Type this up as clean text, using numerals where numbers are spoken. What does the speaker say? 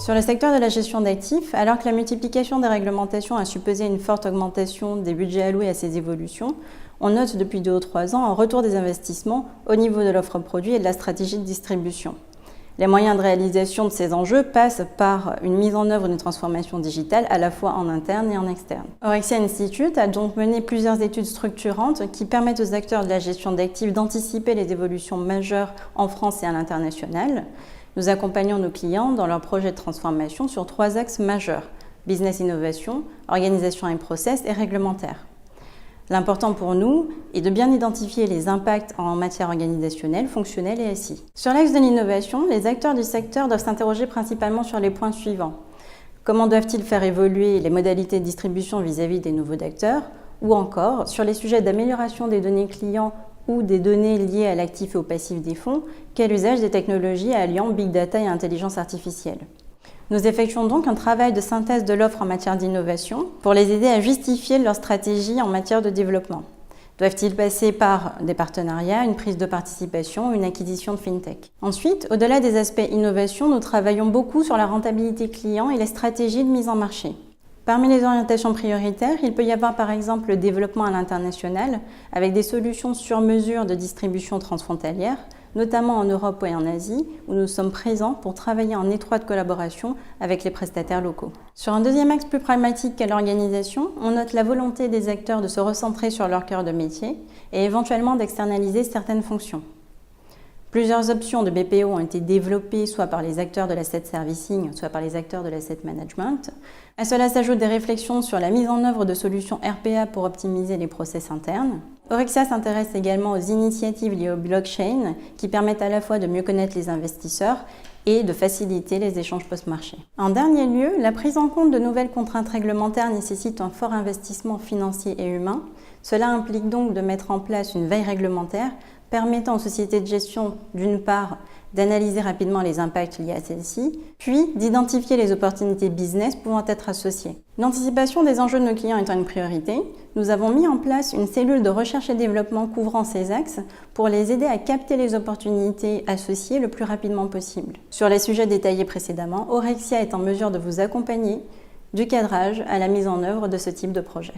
Sur le secteur de la gestion d'actifs, alors que la multiplication des réglementations a supposé une forte augmentation des budgets alloués à ces évolutions, on note depuis 2 ou 3 ans un retour des investissements au niveau de l'offre produit et de la stratégie de distribution. Les moyens de réalisation de ces enjeux passent par une mise en œuvre d'une transformation digitale à la fois en interne et en externe. Orexia Institute a donc mené plusieurs études structurantes qui permettent aux acteurs de la gestion d'actifs d'anticiper les évolutions majeures en France et à l'international. Nous accompagnons nos clients dans leurs projets de transformation sur 3 axes majeurs: business innovation, organisation et process et réglementaire. L'important pour nous est de bien identifier les impacts en matière organisationnelle, fonctionnelle et SI. Sur l'axe de l'innovation, les acteurs du secteur doivent s'interroger principalement sur les points suivants. Comment doivent-ils faire évoluer les modalités de distribution vis-à-vis des nouveaux acteurs? Ou encore, sur les sujets d'amélioration des données clients ou des données liées à l'actif et au passif des fonds, quel usage des technologies alliant big data et intelligence artificielle? Nous effectuons donc un travail de synthèse de l'offre en matière d'innovation pour les aider à justifier leur stratégie en matière de développement. Doivent-ils passer par des partenariats, une prise de participation, une acquisition de fintech? Ensuite, au-delà des aspects innovation, nous travaillons beaucoup sur la rentabilité client et les stratégies de mise en marché. Parmi les orientations prioritaires, il peut y avoir par exemple le développement à l'international avec des solutions sur mesure de distribution transfrontalière, notamment en Europe et en Asie, où nous sommes présents pour travailler en étroite collaboration avec les prestataires locaux. Sur un deuxième axe plus pragmatique qu'à l'organisation, on note la volonté des acteurs de se recentrer sur leur cœur de métier et éventuellement d'externaliser certaines fonctions. Plusieurs options de BPO ont été développées soit par les acteurs de l'asset servicing, soit par les acteurs de l'asset management. À cela s'ajoutent des réflexions sur la mise en œuvre de solutions RPA pour optimiser les process internes. Orexia s'intéresse également aux initiatives liées au blockchain qui permettent à la fois de mieux connaître les investisseurs et de faciliter les échanges post-marché. En dernier lieu, la prise en compte de nouvelles contraintes réglementaires nécessite un fort investissement financier et humain. Cela implique donc de mettre en place une veille réglementaire permettant aux sociétés de gestion, d'une part, d'analyser rapidement les impacts liés à celles-ci, puis d'identifier les opportunités business pouvant être associées. L'anticipation des enjeux de nos clients étant une priorité, nous avons mis en place une cellule de recherche et développement couvrant ces axes pour les aider à capter les opportunités associées le plus rapidement possible. Sur les sujets détaillés précédemment, Orexia est en mesure de vous accompagner du cadrage à la mise en œuvre de ce type de projet.